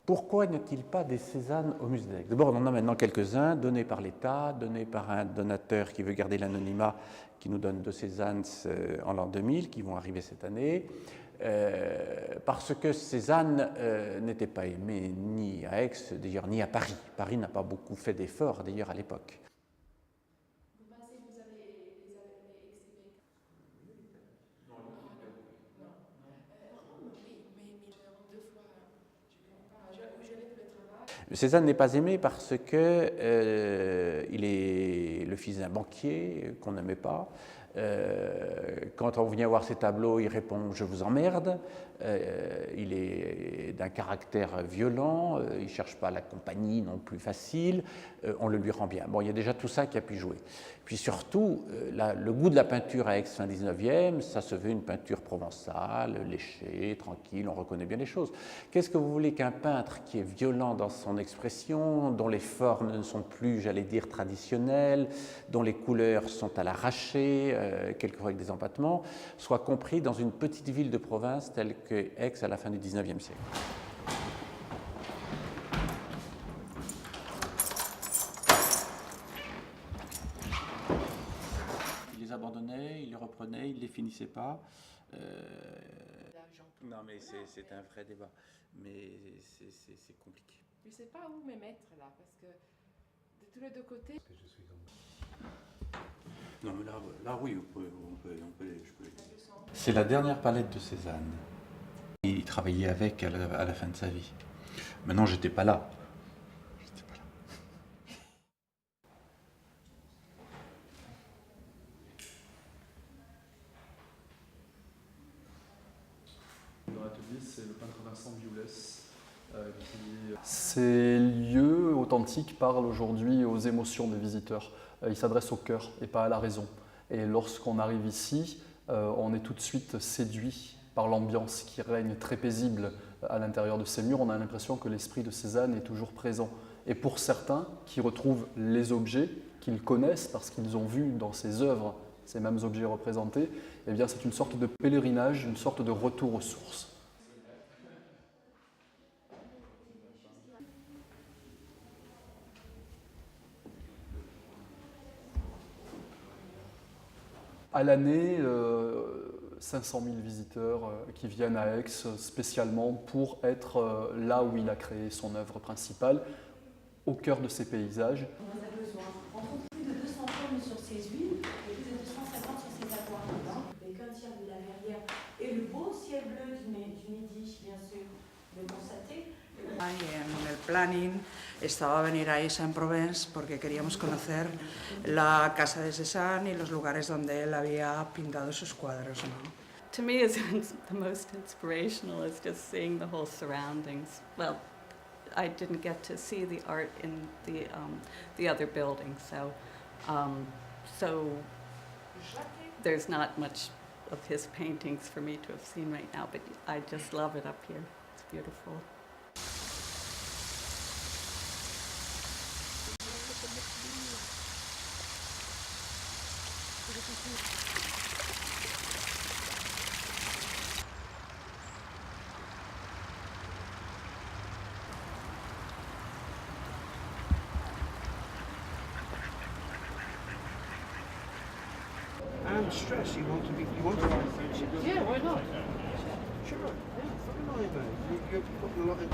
Pourquoi n'y a-t-il pas des Cézannes au musée d'Aix? D'abord, on en a maintenant quelques-uns, donnés par l'État, donnés par un donateur qui veut garder l'anonymat, qui nous donne 2 Cézannes en l'an 2000, qui vont arriver cette année. Parce que Cézanne n'était pas aimé ni à Aix, d'ailleurs, ni à Paris. Paris n'a pas beaucoup fait d'efforts, d'ailleurs, à l'époque. Vous pensez que vous avez les exhibés? Non. Rome, oui, mais 2 fois, je ne connais pas. Je l'ai vu le travail. Cézanne n'est pas aimé parce que il est le fils d'un banquier qu'on n'aimait pas. Quand on vient voir ses tableaux, il répond « je vous emmerde ». Il est d'un caractère violent, il ne cherche pas la compagnie non plus facile, on le lui rend bien. Bon, il y a déjà tout ça qui a pu jouer. Puis surtout, le goût de la peinture à Aix fin 19e, ça se veut une peinture provençale, léchée, tranquille, on reconnaît bien les choses. Qu'est-ce que vous voulez qu'un peintre qui est violent dans son expression, dont les formes ne sont plus, j'allais dire, traditionnelles, dont les couleurs sont à l'arraché, quelquefois avec des empattements, soit compris dans une petite ville de province telle que Aix à la fin du 19e siècle. Il les abandonnait, il les reprenait, il ne les finissait pas. Non, mais c'est un vrai débat, mais c'est compliqué. Je ne sais pas où me mettre là, parce que de tous les 2 côtés. Parce que je suis Non, mais là oui, je peux les... C'est la dernière palette de Cézanne. Il travaillait avec à la fin de sa vie. Maintenant, j'étais pas là. Dans l'atelier, c'est le peintre Vincent Bioulès qui... Ces lieux authentiques parlent aujourd'hui aux émotions des visiteurs. Ils s'adressent au cœur et pas à la raison. Et lorsqu'on arrive ici, on est tout de suite séduit par l'ambiance qui règne très paisible à l'intérieur de ces murs. On a l'impression que l'esprit de Cézanne est toujours présent. Et pour certains qui retrouvent les objets qu'ils connaissent parce qu'ils ont vu dans ses œuvres ces mêmes objets représentés, eh bien c'est une sorte de pèlerinage, une sorte de retour aux sources. À l'année, 500 000 visiteurs qui viennent à Aix spécialement pour être là où il a créé son œuvre principale, au cœur de ses paysages. On a besoin. On trouve plus de 200 tonnes sur ces huiles et plus de 250 sur ces aquariums. Avec un tiers de la verrière et le beau ciel bleu du Midi, bien sûr, de constater. Y en el planning estaba venir a Aix-en-Provence porque queríamos conocer la casa de Cézanne y los lugares donde él había pintado sus cuadros, ¿no? To me, it's the most inspirational is just seeing the whole surroundings. Well, I didn't get to see the art in the other building, so there's not much of his paintings for me to have seen right now, but I just love it up here. It's beautiful. And stress, you want to find friendship. Yeah, why not? Sure, yeah, fucking right, mate. You've got a lot of...